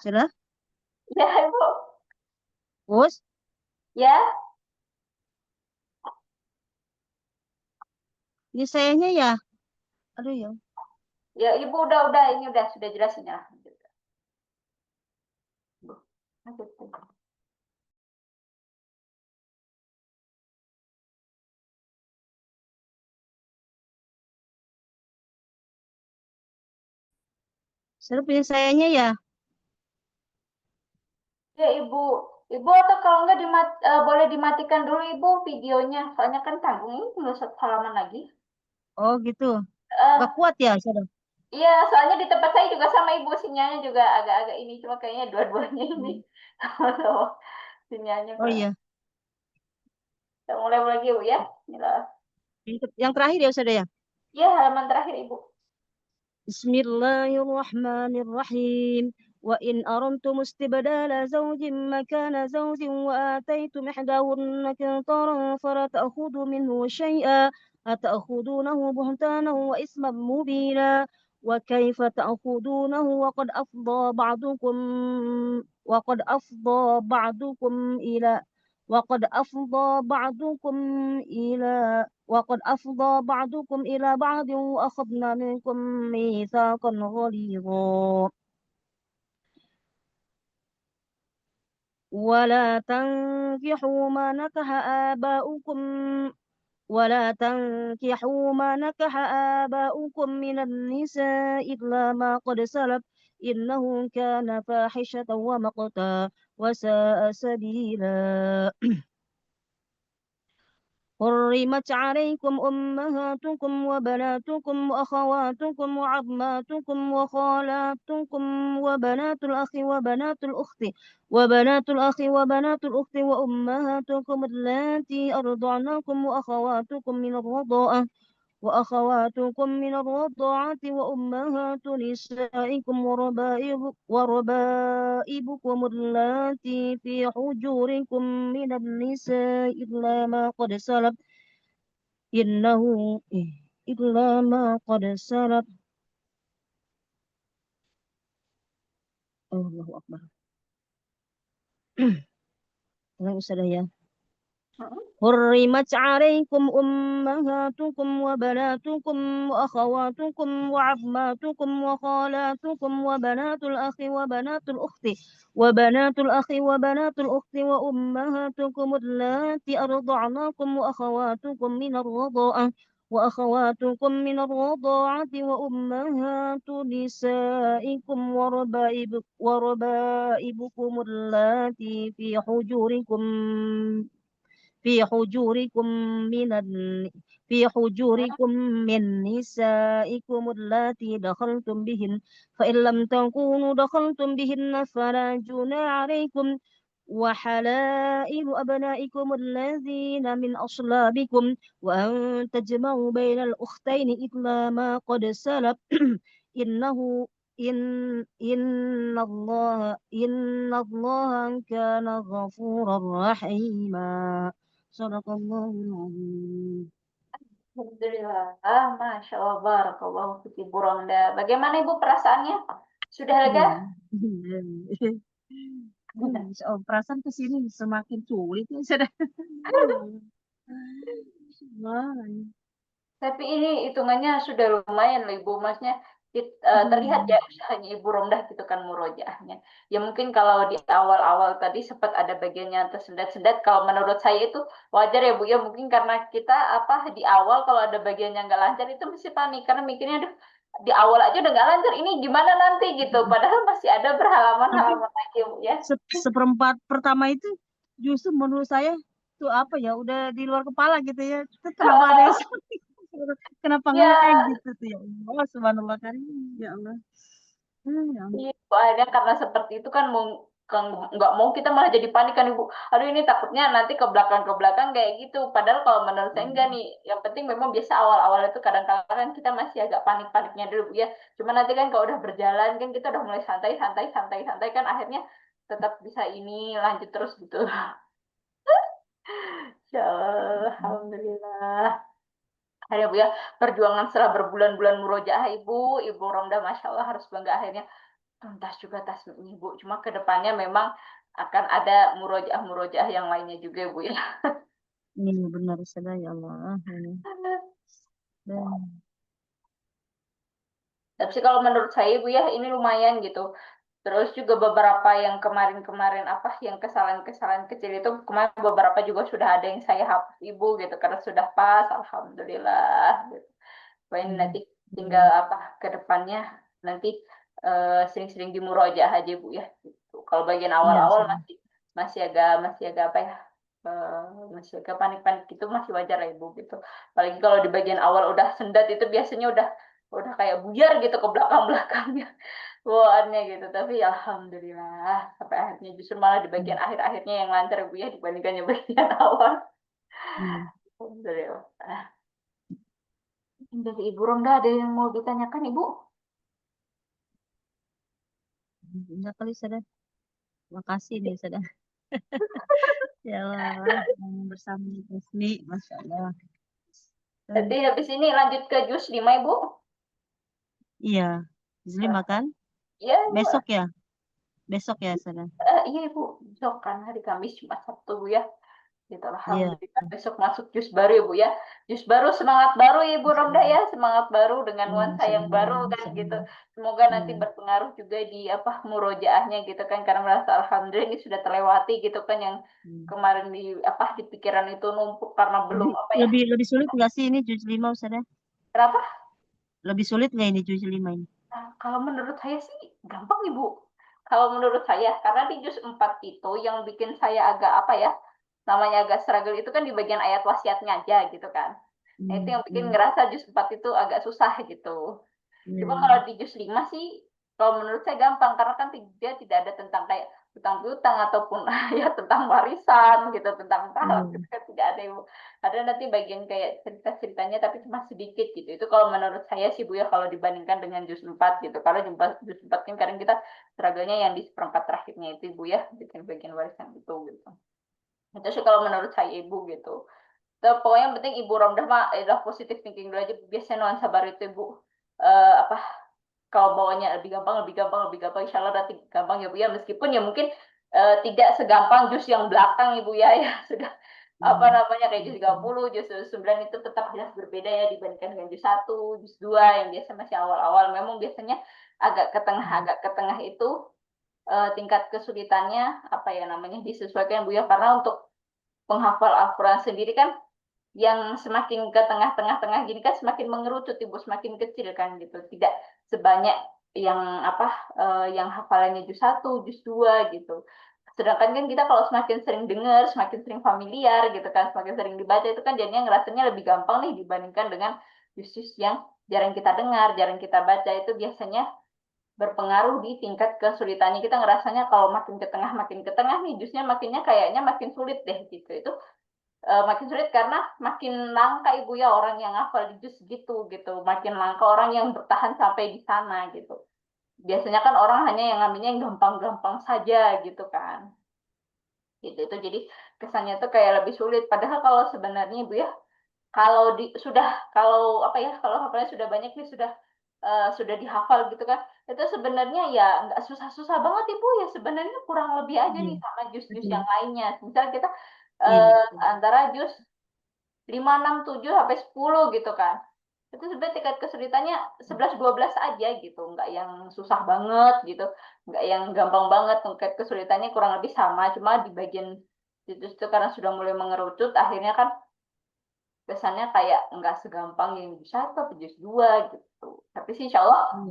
Sudah? Ya Ibu. Bos? Ya. Ini sayangnya ya. Aduh ya. Ya Ibu udah ini sudah jelasin ya. Lanjut. Sudah punya sayangnya ya. Ya Ibu. Ibu atau kalau nggak boleh dimatikan dulu Ibu videonya. Soalnya kan tanggung ini tinggal 1 halaman lagi. Oh gitu. Gak Eh, kuat ya, Sudah. iya, soalnya di tempat saya juga sama Ibu sinyalnya juga agak-agak ini. Cuma kayaknya dua-duanya ini. Sama-sama sinyalnya Oh kurang. iya. Kita mulai lagi Ibu ya. Inilah. Yang terakhir ya, Sudah ya. Ya, halaman terakhir Ibu. Bismillahirrahmanirrahim. Wa in aradtum istibdala zawjin makana zawjin wa ataytum ihdahunna qintaran fala ta'khudhu minhu shay'an ata'khudhunahu buhtanan wa isman mubina wa kayfa ta'khudhunahu وقد أفضى بعضكم إلى وقد أفضى بعضكم إلى بعض وأخذنا منكم ميثاقا غليظا ولا تنكحوا ما نكح آباؤكم من النساء إلا ما قد سلف إنه كان فاحشة ومقتا وساء سبيلا. حرمت عليكم أمهاتكم وبناتكم وأخواتكم وعظماتكم وخالاتكم وبنات الأخت وأمهاتكم اللاتي أرضعنكم وأخواتكم من الرضاعة وأمهات نسائكم وربائبكم اللاتي في حجوركم من النساء إنه إلا ما قد سلف. الله أكبر. Sudah ya. حرمت عليكم أمهاتكم وبناتكم وأخواتكم وعظماتكم وخالاتكم وبنات الأخت وأمهاتكم اللاتي أرضعناكم وأخواتكم من الرضاعة وأمهات نسائكم وربائبكم اللاتي في حجوركم من ال... في حجوركم من نسائكم اللاتي دخلتم بهن فإن لم تكونوا دخلتم بهن فلا جناح عليكم وحلائل أبنائكم الذين من أصلابكم وأن تجمعوا بين الأختين إلا ما قد سلف إنه إن الله كان غفورا رحيما. Sadaqallahul azim. Alhamdulillah. Masya Allah, barakallahu fiki Bu Ronda. Bagaimana Ibu perasaannya? Sudah lega? Perasaan kesini semakin sulit ya sudah. Wah, Tapi ini hitungannya sudah lumayan loh Ibu, maksudnya terlihat ya usahanya Ibu Romdah gitu kan murojaahnya. Ya mungkin kalau di awal-awal tadi sempat ada bagiannya tersendat-sendat, kalau menurut saya itu wajar ya Bu ya, mungkin karena kita apa di awal kalau ada bagian yang nggak lancar itu mesti panik karena mikirnya "Aduh, di awal aja udah nggak lancar, ini gimana nanti gitu. Padahal masih ada tapi berhalaman-halaman lagi ya Bu ya. seperempat pertama itu justru menurut saya tuh apa ya udah di luar kepala gitu ya. Itu kenapa ada yang kenapa ngelag Ya, gitu tuh ya Allah subhanallah kan ya Allah. Ya Allah. iya, soalnya karena seperti itu kan nggak mau kita malah jadi panik kan Ibu. Aduh ini takutnya nanti ke belakang kayak gitu. Padahal kalau menurut saya enggak nih. Yang penting memang biasa awal-awal itu kadang-kadang kan kita masih agak panik-paniknya dulu Bu, ya. Cuma nanti kan kalau udah berjalan kan kita udah mulai santai, santai, santai, santai kan akhirnya tetap bisa ini lanjut terus gitu. Ya Allah, Alhamdulillah. Akhirnya Bu ya, perjuangan setelah berbulan-bulan murojaah Ibu Romda Masya Allah harus bangga akhirnya tuntas juga tasbihnya Bu. Cuma ke depannya memang akan ada murojaah-murojaah yang lainnya juga Bu ya. Ini benar saja ya Allah ini. Dan, Tapi kalau menurut saya Bu ya ini lumayan gitu. Terus juga beberapa yang kemarin-kemarin apa yang kesalahan-kesalahan kecil itu kemarin beberapa juga sudah ada yang saya hapus Ibu gitu karena sudah pas Alhamdulillah gitu. Wah, ini nanti tinggal dan, apa ke depannya nanti sering-sering di murojaah aja Bu ya. Gitu. Kalau bagian iya awal-awal sudah. masih agak apa ya? Masih agak panik-panik itu masih wajar ya Ibu gitu. Apalagi kalau di bagian awal udah sendat itu biasanya udah kayak buyar gitu ke belakang-belakangnya bawaannya gitu. Tapi ya alhamdulillah sampai akhirnya justru malah di bagian akhir-akhirnya yang lancar ya Bu ya dibandingkan yang bagian awal. Hmm. Alhamdulillah. Dari Ibu Ronda ada yang mau ditanyakan Ibu? Enggak kali sudah. Makasih nih sudah. Ya Allah, bersama Resmi, Masya Allah. Jadi Dan, habis ini lanjut ke jus 5 Ibu. iya, Zli Wah, makan iya Ibu. besok ya sudah. Iya Ibu. Besok kan hari Kamis cuma Sabtu Bu ya. Gitu, Iya, alhamdulillah besok masuk jus baru ya Bu ya. Jus baru, semangat baru ya Ibu Masya Romda Allah. ya. Semangat baru dengan Iya, nuansa Masya yang Allah, baru kan Masya gitu. Allah. Semoga nanti Iya, berpengaruh juga di apa murojaahnya gitu kan. Karena merasa alhamdulillah ini sudah terlewati gitu kan yang iya. kemarin di apa di pikiran itu numpuk karena belum Lebih, apa ya. lebih, lebih sulit nggak sih ini juz 5 sudah? Kenapa? Lebih sulit nggak ini juz 5 ini? Nah, kalau menurut saya sih gampang Ibu. Kalau menurut saya, karena di juz 4 itu yang bikin saya agak apa ya, namanya agak struggle itu kan di bagian ayat wasiatnya aja gitu kan. Nah, itu Hmm, yang bikin iya, ngerasa juz 4 itu agak susah gitu. iya, Cuma iya. kalau di juz 5 sih, kalau menurut saya gampang karena kan dia tidak ada tentang kayak hutang piutang ataupun ya tentang warisan gitu, tentang tahap Iya. gitu kan tidak ada yang ada nanti bagian kayak cerita-ceritanya tapi cuma sedikit gitu. Itu kalau menurut saya sih Bu ya kalau dibandingkan dengan juz 4 gitu. Karena juz 4 kan kadang kita struggle-nya yang di seperempat terakhirnya itu Bu ya, bikin bagian warisan itu gitu. Itu sih kalau menurut saya Ibu gitu. Pokoknya yang penting Ibu Romdah mah udah positif thinking dulu aja. Biasanya nuansa baru itu Ibu apa kalau bawanya lebih gampang, lebih gampang, lebih gampang, insya Allah nanti gampang ya Bu ya. Meskipun ya mungkin tidak segampang jus yang belakang Ibu ya, ya sudah apa Hmm. namanya kayak jus 30, jus 9 itu tetap jelas berbeda ya dibandingkan dengan jus 1, jus 2 yang biasa masih awal-awal. Memang biasanya agak ke tengah itu tingkat kesulitannya apa ya namanya disesuaikan Bu ya. Karena untuk penghafal Al-Quran sendiri kan yang semakin ke tengah-tengah gini kan semakin mengerucut ibu semakin kecil kan gitu tidak sebanyak yang apa yang hafalannya juz 1, juz 2 gitu. Sedangkan kan kita kalau semakin sering dengar, semakin sering familiar gitu kan, semakin sering dibaca itu kan jadinya ngerasanya lebih gampang nih dibandingkan dengan juz-juz yang jarang kita dengar, jarang kita baca itu biasanya berpengaruh di tingkat kesulitannya kita ngerasanya kalau makin ke tengah nih jusnya makinnya kayaknya makin sulit deh gitu itu makin sulit karena makin langka ibu ya orang yang hafal di jus gitu makin langka orang yang bertahan sampai di sana gitu biasanya kan orang hanya yang ngambilnya yang gampang-gampang saja gitu kan gitu itu jadi kesannya tuh kayak lebih sulit padahal kalau sebenarnya ibu ya kalau sudah kalau apa ya kalau hafalnya sudah banyak nih sudah dihafal gitu kan itu sebenarnya ya nggak susah-susah banget ibu ya sebenarnya kurang lebih aja Iya, nih sama jus-jus betul. yang lainnya misal kita Iya, betul. antara jus 5, 6, 7 sampai 10 gitu kan. Itu sebenarnya tingkat kesulitannya 11, 12 aja gitu, nggak yang susah banget gitu, nggak yang gampang banget. Tingkat kesulitannya kurang lebih sama, cuma di bagian itu karena sudah mulai mengerucut, akhirnya kan kesannya kayak nggak segampang yang jus 1 atau jus 2 gitu. Tapi sih Iya.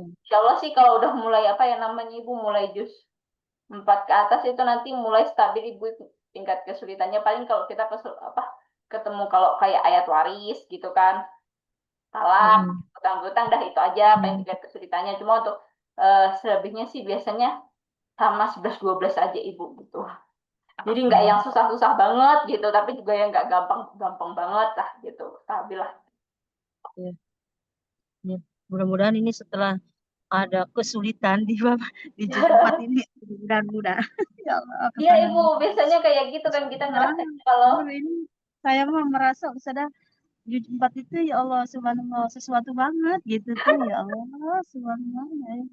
insya Allah sih kalau udah mulai apa ya namanya ibu mulai jus 4 ke atas itu nanti mulai stabil ibu tingkat kesulitannya. Paling kalau kita apa ketemu kalau kayak ayat waris gitu kan, talak, Mm-mm. utang-utang dah itu aja paling Mm. tingkat kesulitannya. Cuma untuk selebihnya sih biasanya sama 11, 12 aja ibu gitu. Jadi nggak yang Mm. susah-susah banget gitu, tapi juga yang nggak gampang-gampang banget lah gitu. Stabil lah. Iya. Iya. Mudah-mudahan ini setelah ada kesulitan di di juz 4 ini mudah-mudahan mudah. Ya Allah, Iya kepada ibu, biasanya kayak gitu kan kita Soalnya ngerasa kalau bener ini saya mah merasa sudah juz 4 itu ya Allah subhanallah sesuatu banget gitu tuh ya Allah subhanallah.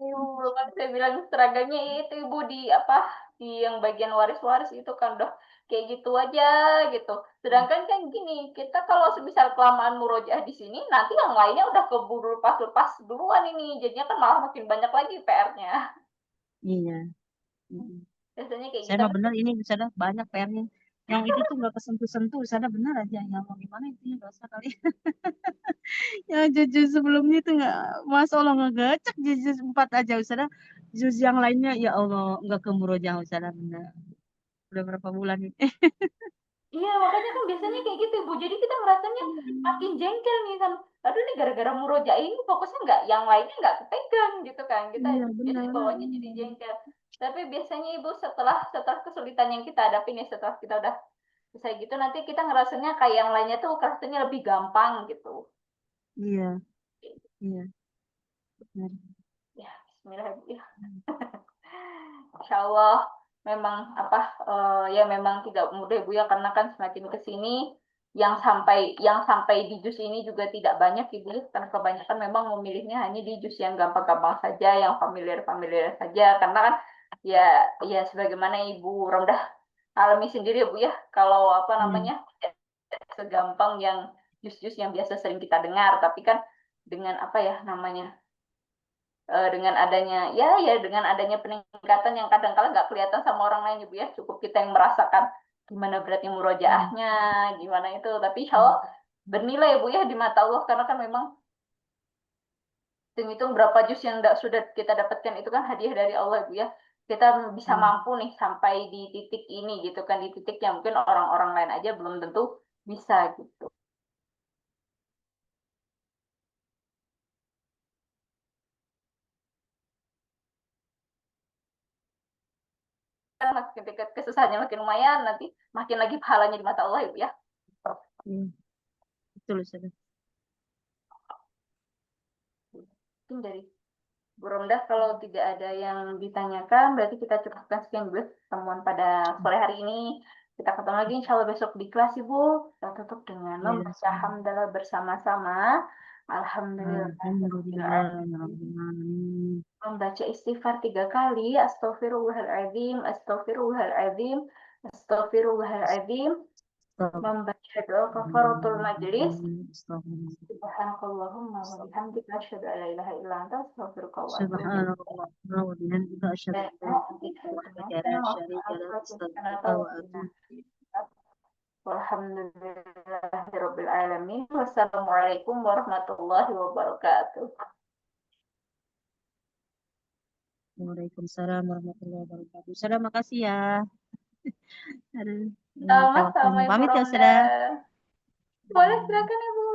ibu belum kan saya bilang seragamnya itu ibu di apa di yang bagian waris-waris itu kan udah kayak gitu aja gitu. Sedangkan kan gini, kita kalau semisal kelamaan murojaah di sini, nanti yang lainnya udah keburu lepas-lepas duluan ini, jadinya kan malah makin banyak lagi PR-nya. Iya. Mm. Biasanya kayak Saya gitu. mah bener ini sudah banyak PR-nya. Yang itu tuh nggak kesentuh-sentuh, sana bener aja. Yang mau gimana itu ya dosa kali. Ya jujur sebelumnya itu nggak, Mas Allah ngegecek jujur 4 aja Ustazah. Juz yang lainnya ya Allah nggak ke murojaah Ustazah bener. Udah berapa bulan ini. Iya, makanya kan biasanya kayak gitu, Bu. Jadi kita ngerasanya makin jengkel nih sama, aduh nih gara-gara murojaah ini fokusnya nggak, yang lainnya nggak kepegang gitu kan. Kita Iya jadi benar. bawahnya jadi jengkel. Tapi biasanya Ibu setelah setelah kesulitan yang kita hadapi nih, setelah kita udah selesai gitu, nanti kita ngerasanya kayak yang lainnya tuh rasanya lebih gampang gitu. Iya, iya, benar. Ya, Bismillah, Bu. Ya. Insya Allah memang apa ya memang tidak mudah Bu ya karena kan semakin ke sini yang sampai di jus ini juga tidak banyak Ibu ya, karena kebanyakan memang memilihnya hanya di jus yang gampang-gampang saja, yang familiar-familiar saja karena kan ya ya sebagaimana Ibu Rondah alami sendiri ya Bu ya kalau apa Iya, namanya segampang yang jus-jus yang biasa sering kita dengar tapi kan dengan apa ya namanya dengan adanya dengan adanya peningkatan yang kadang-kala nggak kelihatan sama orang lain ibu ya cukup kita yang merasakan gimana beratnya iya, murojaahnya gimana itu tapi insya iya, Allah bernilai ya bu ya di mata Allah karena kan memang hitung-hitung berapa jus yang sudah kita dapatkan itu kan hadiah dari Allah ya bu ya kita bisa iya, mampu nih sampai di titik ini gitu kan di titik yang mungkin orang-orang lain aja belum tentu bisa gitu kan makin dekat kesusahannya makin lumayan nanti makin lagi pahalanya di mata Allah ya bu ya. iya. Betul Ustazah. Mungkin dari Bu Romdah, kalau tidak ada yang ditanyakan, berarti kita cukupkan sekian dulu pertemuan pada sore hari ini. Kita ketemu lagi insya Allah besok di kelas, Ibu. Kita tutup dengan Iya, membaca Ustazah. hamdalah bersama-sama. Alhamdulillah, Alhamdulillahirrahmanirrahim. ya Rabbil Alamin. Membaca istighfar 3 kali. Astagfirullahaladzim, astagfirullahaladzim, astagfirullahaladzim. Astagfirullah. Membaca doa kafaratul majlis. Astagfirullah. Subhanakallahumma wa bihamdika asyhadu an la ilaha illa anta astaghfiruka wa atubu Subhanallah wa bihamdika asyhadu an la ilaha illa anta la syarika lak astaghfiruka wa atubu ilaik. Walhamdulillahirabbil alamin. Wassalamualaikum warahmatullahi wabarakatuh. Waalaikumsalam warahmatullahi wabarakatuh. Ustazah makasih ya. Aduh, ini minta Sama-sama waktunya. Ibu Pamit ya, Romda. Ustazah. Boleh silakan Ibu.